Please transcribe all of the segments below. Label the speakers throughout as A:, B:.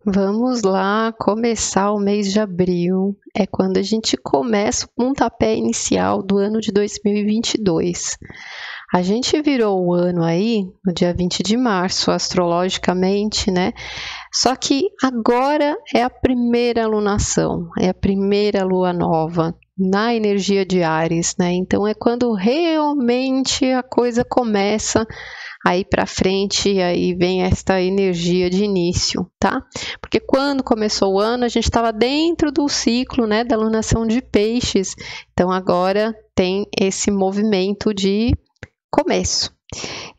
A: Vamos lá começar o mês de abril. É quando a gente começa o pontapé inicial do ano de 2022. A gente virou o ano aí no dia 20 de março, astrologicamente, né? Só que agora é a primeira lunação, é a primeira lua nova na energia de Áries, né? Então é quando realmente a coisa começa aí para frente, aí vem esta energia de início, tá? Porque quando começou o ano, a gente estava dentro do ciclo, né, da lunação de Peixes. Então agora tem esse movimento de começo.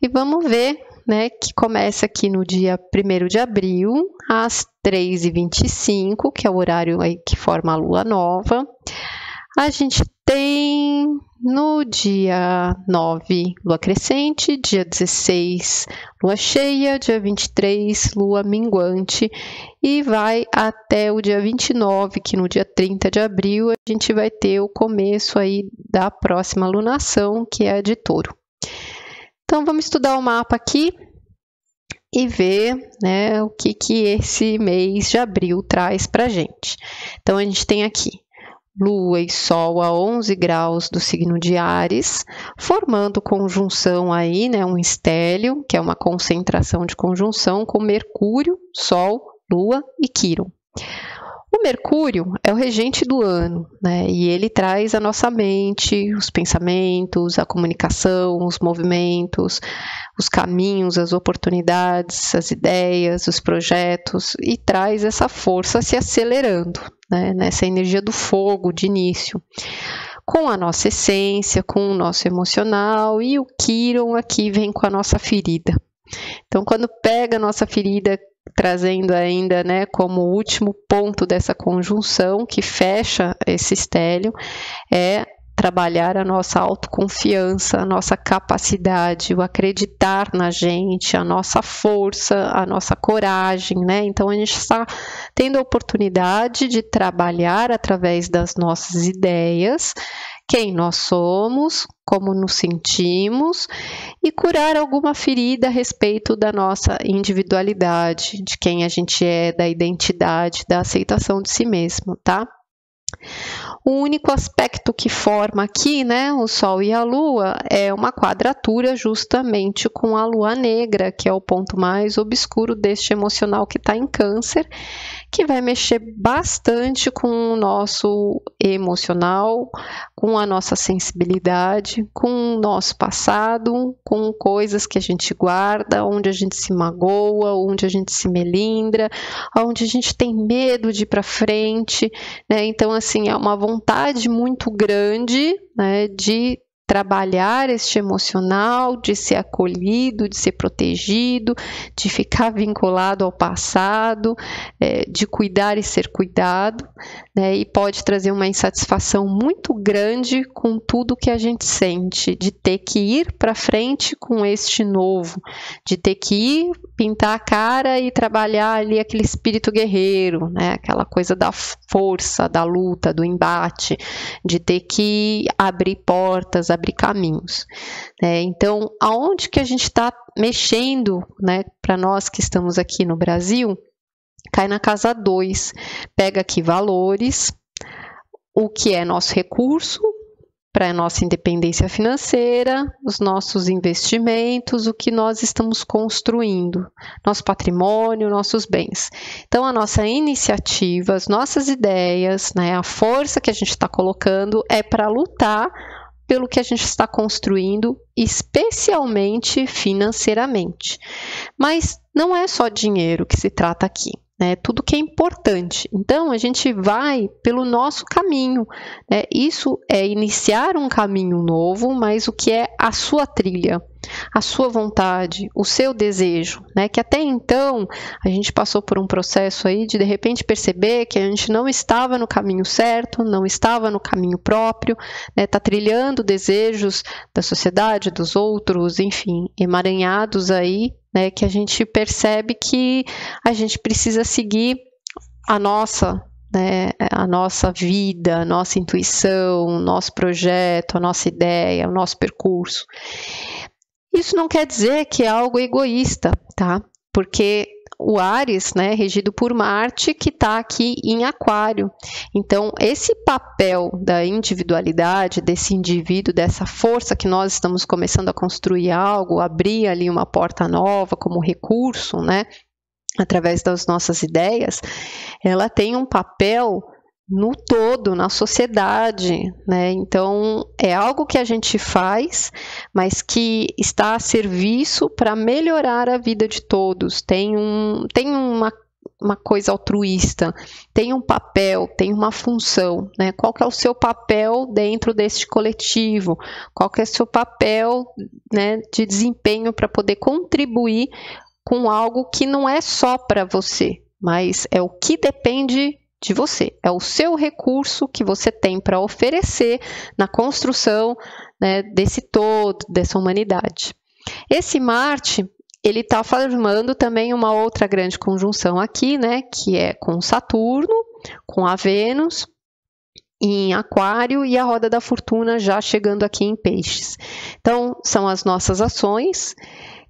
A: E vamos ver, né, que começa aqui no dia 1º de abril, às 3h25, que é o horário aí que forma a lua nova. A gente tem no dia 9, lua crescente, dia 16, lua cheia, dia 23, lua minguante, e vai até o dia 29, que no dia 30 de abril a gente vai ter o começo aí da próxima lunação, que é a de Touro. Então vamos estudar o mapa aqui e ver, né, o que esse mês de abril traz para a gente. Então a gente tem aqui Lua e Sol a 11 graus do signo de Áries, formando conjunção aí, né, um estélio, que é uma concentração de conjunção com Mercúrio, Sol, Lua e Quirón. O Mercúrio é o regente do ano, né? E ele traz a nossa mente, os pensamentos, a comunicação, os movimentos, os caminhos, as oportunidades, as ideias, os projetos, e traz essa força se acelerando, né? Nessa energia do fogo de início, com a nossa essência, com o nosso emocional, e o Quirón aqui vem com a nossa ferida. Então, quando pega a nossa ferida, trazendo ainda, né, como último ponto dessa conjunção que fecha esse estélio, é trabalhar a nossa autoconfiança, a nossa capacidade, o acreditar na gente, a nossa força, a nossa coragem, né? Então a gente está tendo a oportunidade de trabalhar através das nossas ideias, quem nós somos, como nos sentimos, e curar alguma ferida a respeito da nossa individualidade, de quem a gente é, da identidade, da aceitação de si mesmo, tá? O único aspecto que forma aqui, né, o Sol e a Lua, é uma quadratura justamente com a Lua negra, que é o ponto mais obscuro deste emocional que está em Câncer, que vai mexer bastante com o nosso emocional, com a nossa sensibilidade, com o nosso passado, com coisas que a gente guarda, onde a gente se magoa, onde a gente se melindra, onde a gente tem medo de ir para frente, né? Então, assim, é uma vontade muito grande, né, de trabalhar este emocional, de ser acolhido, de ser protegido, de ficar vinculado ao passado, de cuidar e ser cuidado, né? E pode trazer uma insatisfação muito grande com tudo que a gente sente, de ter que ir para frente com este novo, de ter que ir pintar a cara e trabalhar ali aquele espírito guerreiro, né? Aquela coisa da força, da luta, do embate, de ter que abrir portas, abrir caminhos, né? Então, aonde que a gente está mexendo, né, para nós que estamos aqui no Brasil, cai na casa 2, pega aqui valores, o que é nosso recurso para a nossa independência financeira, os nossos investimentos, o que nós estamos construindo, nosso patrimônio, nossos bens. Então, a nossa iniciativa, as nossas ideias, né, a força que a gente está colocando é para lutar pelo que a gente está construindo, especialmente financeiramente. Mas não é só dinheiro que se trata aqui, né? Tudo que é importante. Então, a gente vai pelo nosso caminho, né? Isso é iniciar um caminho novo, mas o que é a sua trilha, a sua vontade, o seu desejo, né? Que até então a gente passou por um processo aí de repente perceber que a gente não estava no caminho certo, não estava no caminho próprio, né? Tá trilhando desejos da sociedade, dos outros, enfim, emaranhados aí, né? Que a gente percebe que a gente precisa seguir a nossa, né, a nossa vida, a nossa intuição, o nosso projeto, a nossa ideia, o nosso percurso. Isso não quer dizer que é algo egoísta, tá? Porque o Áries, né, regido por Marte, que está aqui em Aquário. Então, esse papel da individualidade, desse indivíduo, dessa força que nós estamos começando a construir algo, abrir ali uma porta nova como recurso, né, através das nossas ideias, ela tem um papel no todo, na sociedade, né? Então, é algo que a gente faz, mas que está a serviço para melhorar a vida de todos. Tem uma coisa altruísta, tem um papel, tem uma função, né? Qual que é o seu papel dentro deste coletivo? Qual que é o seu papel, né, de desempenho para poder contribuir com algo que não é só para você, mas é o que depende de você, é o seu recurso que você tem para oferecer na construção, né, desse todo, dessa humanidade. Esse Marte, ele está formando também uma outra grande conjunção aqui, né, que é com Saturno, com a Vênus em Aquário e a roda da fortuna já chegando aqui em Peixes. Então, são as nossas ações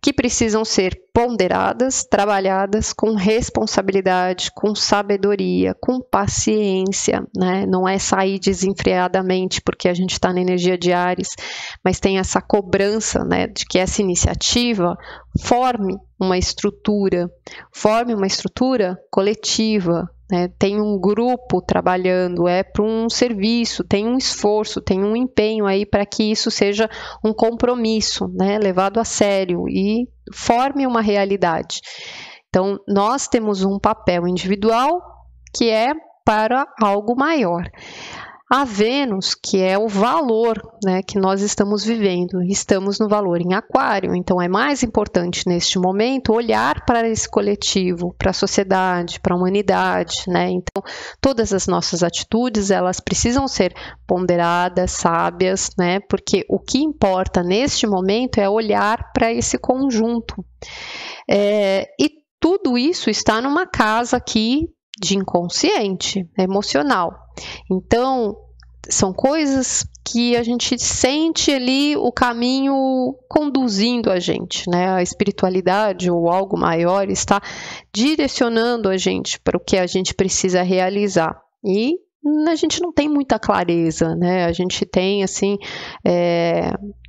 A: que precisam ser ponderadas, trabalhadas com responsabilidade, com sabedoria, com paciência, né? Não é sair desenfreadamente porque a gente está na energia de Áries, mas tem essa cobrança, né, de que essa iniciativa forme uma estrutura coletiva, né? Tem um grupo trabalhando, é para um serviço, tem um esforço, tem um empenho aí para que isso seja um compromisso, né, levado a sério e forme uma realidade. Então, nós temos um papel individual que é para algo maior. A Vênus, que é o valor, né, que nós estamos vivendo, estamos no valor em Aquário, então é mais importante neste momento olhar para esse coletivo, para a sociedade, para a humanidade, né? Então, todas as nossas atitudes, elas precisam ser ponderadas, sábias, né? Porque o que importa neste momento é olhar para esse conjunto. E tudo isso está numa casa aqui de inconsciente, emocional. Então, são coisas que a gente sente ali o caminho conduzindo a gente, né? A espiritualidade ou algo maior está direcionando a gente para o que a gente precisa realizar. E a gente não tem muita clareza, né? A gente tem, assim,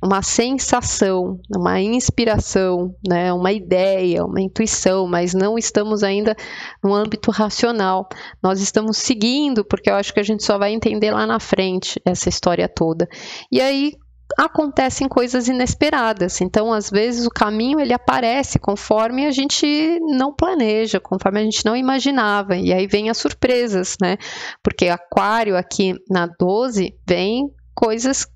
A: uma sensação, uma inspiração, né? Uma ideia, uma intuição, mas não estamos ainda no âmbito racional. Nós estamos seguindo, porque eu acho que a gente só vai entender lá na frente essa história toda. E aí acontecem coisas inesperadas, então às vezes o caminho ele aparece conforme a gente não planeja, conforme a gente não imaginava, e aí vem as surpresas, né? Porque Aquário aqui na 12 vem coisas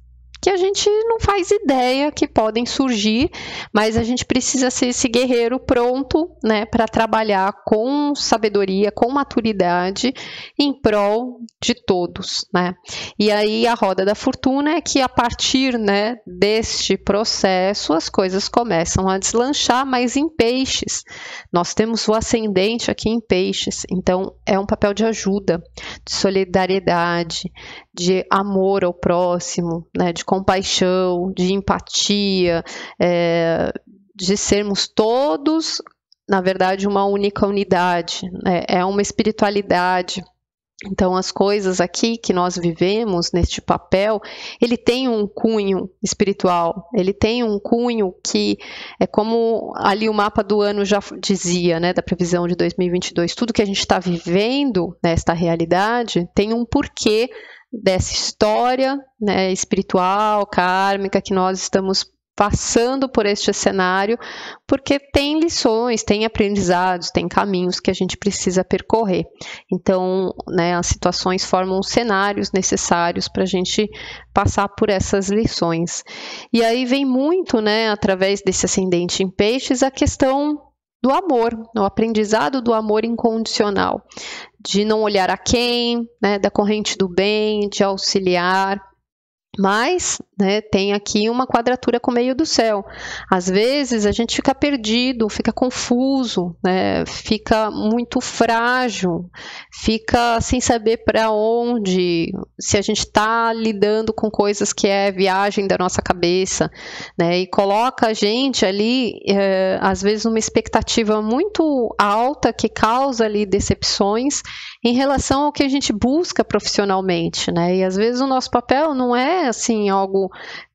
A: que a gente não faz ideia que podem surgir, mas a gente precisa ser esse guerreiro pronto, né, para trabalhar com sabedoria, com maturidade, em prol de todos, né? E aí a roda da fortuna é que a partir, né, deste processo as coisas começam a deslanchar, mas em Peixes. Nós temos o ascendente aqui em Peixes, então é um papel de ajuda, de solidariedade, de amor ao próximo, né, de compaixão, de empatia, de sermos todos, na verdade, uma única unidade, né? É uma espiritualidade. Então, as coisas aqui que nós vivemos neste papel, ele tem um cunho espiritual, ele tem um cunho que é como ali o mapa do ano já dizia, né, da previsão de 2022, tudo que a gente está vivendo nesta realidade tem um porquê dessa história, né, espiritual, kármica que nós estamos passando por este cenário, porque tem lições, tem aprendizados, tem caminhos que a gente precisa percorrer. Então, né, as situações formam os cenários necessários para a gente passar por essas lições. E aí vem muito, né, através desse ascendente em Peixes, a questão do amor, o aprendizado do amor incondicional, de não olhar a quem, né, da corrente do bem, de auxiliar, mas né, tem aqui uma quadratura com o meio do céu. Às vezes a gente fica perdido, fica confuso, né, fica muito frágil, fica sem saber para onde, se a gente está lidando com coisas que é viagem da nossa cabeça, né, e coloca a gente ali, às vezes, uma expectativa muito alta que causa ali decepções em relação ao que a gente busca profissionalmente, né? E às vezes o nosso papel não é assim algo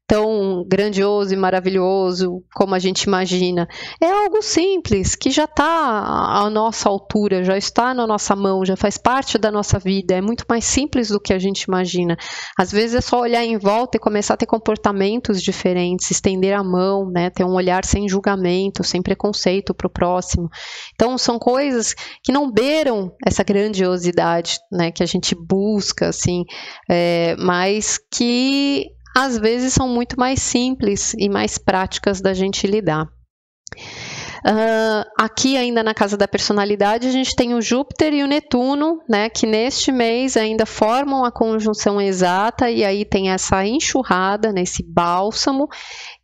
A: tão grandioso e maravilhoso como a gente imagina. É algo simples, que já está à nossa altura, já está na nossa mão, já faz parte da nossa vida. É muito mais simples do que a gente imagina. Às vezes é só olhar em volta e começar a ter comportamentos diferentes, estender a mão, né? Ter um olhar sem julgamento, sem preconceito para o próximo. Então, são coisas que não beiram essa grandiosidade, né? Que a gente busca, assim, mas que às vezes são muito mais simples e mais práticas da gente lidar. Aqui ainda na casa da personalidade a gente tem o Júpiter e o Netuno, né, que neste mês ainda formam a conjunção exata e aí tem essa enxurrada, né, esse bálsamo,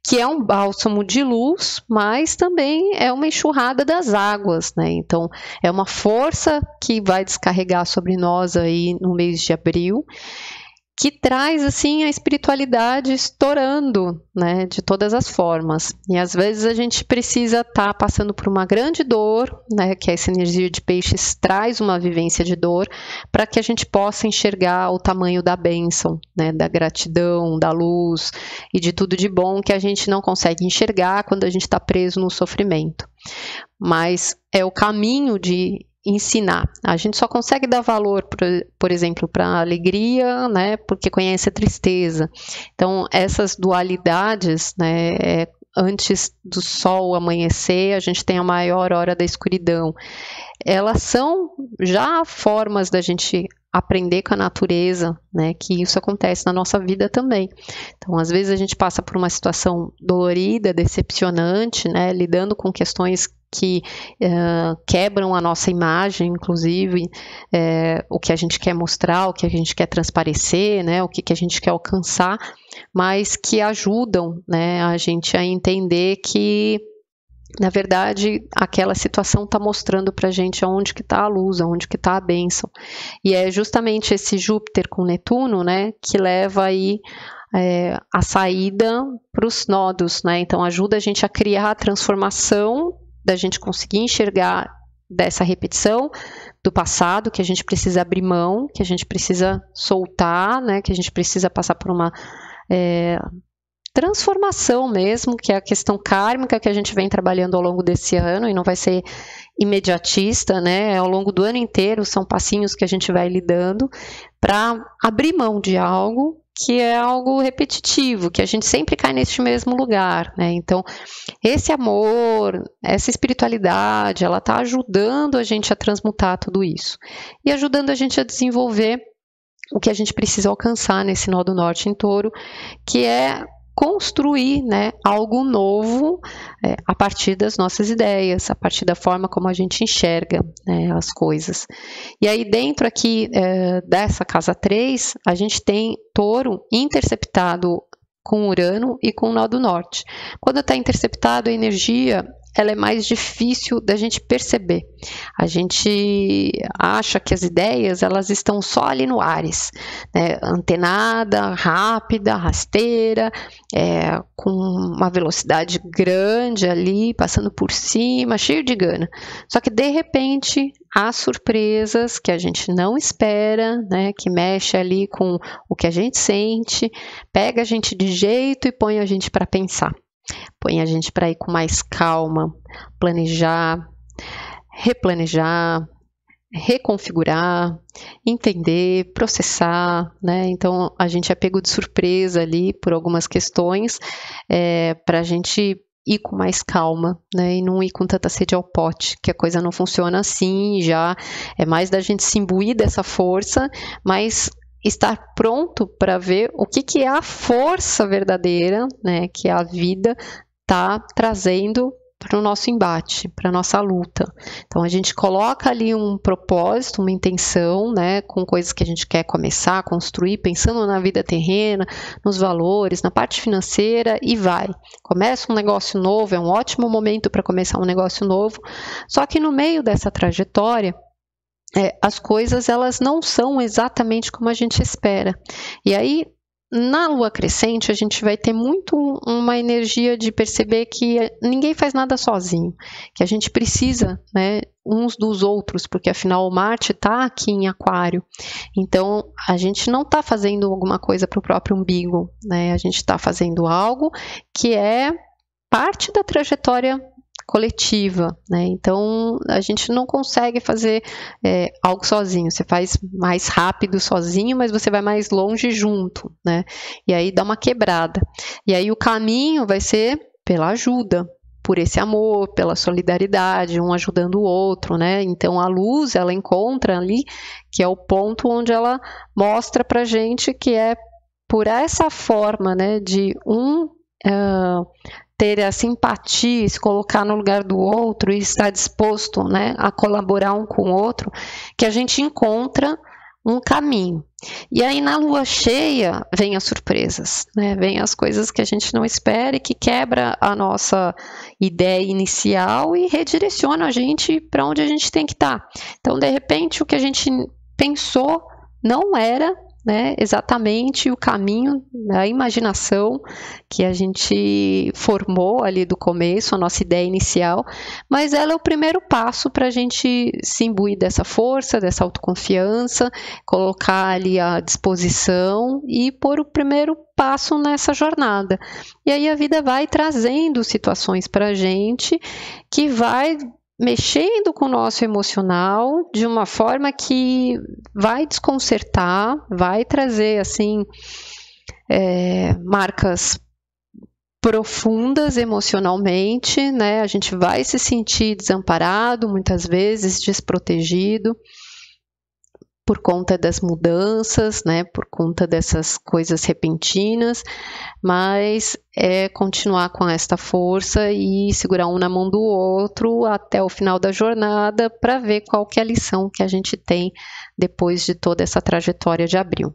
A: que é um bálsamo de luz, mas também é uma enxurrada das águas, né? Então é uma força que vai descarregar sobre nós aí no mês de abril, que traz assim a espiritualidade estourando, né, de todas as formas. E às vezes a gente precisa estar passando por uma grande dor, né, que essa energia de peixes traz uma vivência de dor, para que a gente possa enxergar o tamanho da bênção, né, da gratidão, da luz e de tudo de bom que a gente não consegue enxergar quando a gente está preso no sofrimento. Mas é o caminho de ensinar. A gente só consegue dar valor, por exemplo, para a alegria, né, porque conhece a tristeza. Então, essas dualidades, né, antes do sol amanhecer, a gente tem a maior hora da escuridão. Elas são já formas da gente aprender com a natureza, né, que isso acontece na nossa vida também. Então, às vezes a gente passa por uma situação dolorida, decepcionante, né, lidando com questões que quebram a nossa imagem, inclusive o que a gente quer mostrar, o que a gente quer transparecer, né, o que a gente quer alcançar, mas que ajudam, né, a gente a entender que, na verdade, aquela situação está mostrando para a gente aonde que está a luz, aonde que está a bênção. E é justamente esse Júpiter com Netuno, né, que leva aí a saída para os nodos, né? Então ajuda a gente a criar a transformação, da gente conseguir enxergar dessa repetição do passado, que a gente precisa abrir mão, que a gente precisa soltar, né? Que a gente precisa passar por uma transformação mesmo, que é a questão kármica que a gente vem trabalhando ao longo desse ano e não vai ser imediatista, né? Ao longo do ano inteiro são passinhos que a gente vai lidando para abrir mão de algo que é algo repetitivo, que a gente sempre cai neste mesmo lugar, né? Então, esse amor, essa espiritualidade, ela está ajudando a gente a transmutar tudo isso e ajudando a gente a desenvolver o que a gente precisa alcançar nesse nó do norte em Touro, que é construir, né, algo novo a partir das nossas ideias, a partir da forma como a gente enxerga, né, as coisas. E aí dentro aqui dessa casa 3, a gente tem Touro interceptado com Urano e com o nó do norte. Quando está interceptado, a energia ela é mais difícil da gente perceber. A gente acha que as ideias elas estão só ali no Áries, né? Antenada, rápida, rasteira, com uma velocidade grande ali, passando por cima, cheio de gana. Só que de repente há surpresas que a gente não espera, né? Que mexe ali com o que a gente sente, pega a gente de jeito e põe a gente para pensar. Põe a gente para ir com mais calma, planejar, replanejar, reconfigurar, entender, processar, né? Então, a gente é pego de surpresa ali por algumas questões para a gente ir com mais calma, né? E não ir com tanta sede ao pote, que a coisa não funciona assim, já é mais da gente se imbuir dessa força, mas estar pronto para ver o que é a força verdadeira, né, que a vida está trazendo o nosso embate, para a nossa luta. Então a gente coloca ali um propósito, uma intenção, né, com coisas que a gente quer começar, construir, pensando na vida terrena, nos valores, na parte financeira e vai. Começa um negócio novo, é um ótimo momento para começar um negócio novo, só que no meio dessa trajetória, as coisas elas não são exatamente como a gente espera. E aí, na lua crescente, a gente vai ter muito uma energia de perceber que ninguém faz nada sozinho, que a gente precisa, né, uns dos outros, porque afinal o Marte está aqui em Aquário. Então, a gente não está fazendo alguma coisa para o próprio umbigo, né? A gente está fazendo algo que é parte da trajetória coletiva, né? Então a gente não consegue fazer algo sozinho. Você faz mais rápido sozinho, mas você vai mais longe junto, né? E aí dá uma quebrada. E aí o caminho vai ser pela ajuda, por esse amor, pela solidariedade, um ajudando o outro, né? Então a luz ela encontra ali que é o ponto onde ela mostra pra gente que é por essa forma, né, de ter a simpatia, se colocar no lugar do outro e estar disposto, né, a colaborar um com o outro, que a gente encontra um caminho. E aí na lua cheia vem as surpresas, né? Vem as coisas que a gente não espera e que quebra a nossa ideia inicial e redireciona a gente para onde a gente tem que estar. Então, de repente, o que a gente pensou não era, né, exatamente o caminho da imaginação que a gente formou ali do começo, a nossa ideia inicial, mas ela é o primeiro passo para a gente se imbuir dessa força, dessa autoconfiança, colocar ali à disposição e pôr o primeiro passo nessa jornada. E aí a vida vai trazendo situações para a gente que vai mexendo com o nosso emocional de uma forma que vai desconcertar, vai trazer assim marcas profundas emocionalmente, né? A gente vai se sentir desamparado, muitas vezes desprotegido por conta das mudanças, né? Por conta dessas coisas repentinas, mas é continuar com esta força e segurar um na mão do outro até o final da jornada para ver qual que é a lição que a gente tem depois de toda essa trajetória de abril.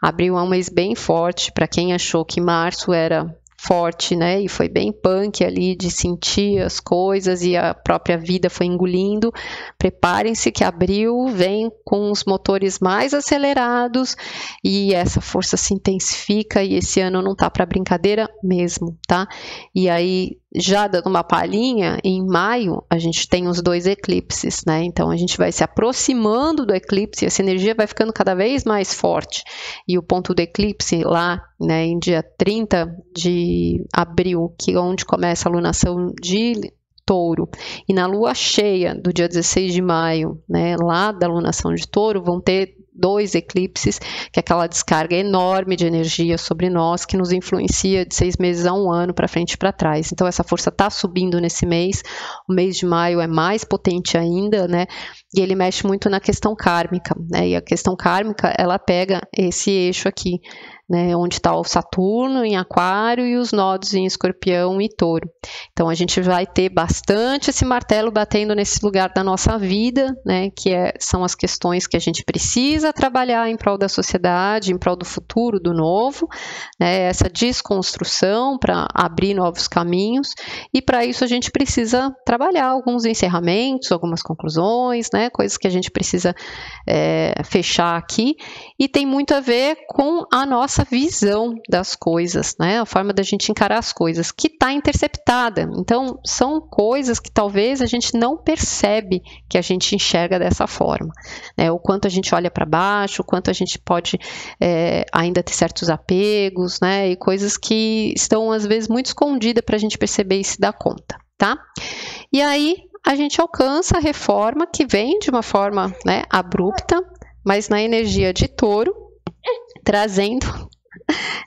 A: Abril é um mês bem forte, para quem achou que março era forte, né, e foi bem punk ali de sentir as coisas e a própria vida foi engolindo. Preparem-se que abril vem com os motores mais acelerados e essa força se intensifica e esse ano não tá para brincadeira mesmo, tá? E aí, já dando uma palhinha, em maio a gente tem os 2 eclipses, né? Então a gente vai se aproximando do eclipse, essa energia vai ficando cada vez mais forte. E o ponto do eclipse lá, né, em dia 30 de abril, que é onde começa a lunação de Touro, e na lua cheia do dia 16 de maio, né, lá da lunação de Touro, vão ter 2 eclipses, que é aquela descarga enorme de energia sobre nós, que nos influencia de 6 meses a 1 ano para frente e para trás. Então essa força está subindo nesse mês, o mês de maio é mais potente ainda, né? E ele mexe muito na questão kármica, né? E a questão kármica, ela pega esse eixo aqui, né, onde está o Saturno em Aquário e os nodos em Escorpião e Touro. Então a gente vai ter bastante esse martelo batendo nesse lugar da nossa vida, né, que são as questões que a gente precisa trabalhar em prol da sociedade, em prol do futuro, do novo, né, essa desconstrução para abrir novos caminhos, e para isso a gente precisa trabalhar alguns encerramentos, algumas conclusões, né, coisas que a gente precisa fechar aqui, e tem muito a ver com a nossa visão das coisas, né? A forma da gente encarar as coisas, que está interceptada. Então, são coisas que talvez a gente não percebe que a gente enxerga dessa forma, né? O quanto a gente olha para baixo, o quanto a gente pode ainda ter certos apegos, né? E coisas que estão, às vezes, muito escondidas para a gente perceber e se dar conta, tá? E aí, a gente alcança a reforma que vem de uma forma, né, abrupta, mas na energia de Touro, trazendo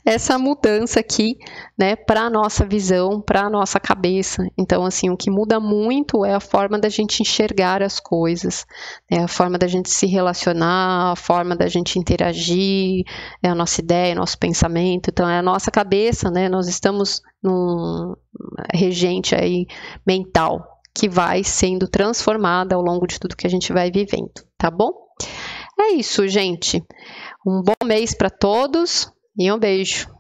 A: essa mudança aqui, né, para a nossa visão, para a nossa cabeça. Então, assim, o que muda muito é a forma da gente enxergar as coisas, é a forma da gente se relacionar, a forma da gente interagir, é a nossa ideia, nosso pensamento. Então, é a nossa cabeça, né? Nós estamos num regente aí mental que vai sendo transformada ao longo de tudo que a gente vai vivendo, tá bom? É isso, gente. Um bom mês para todos e um beijo.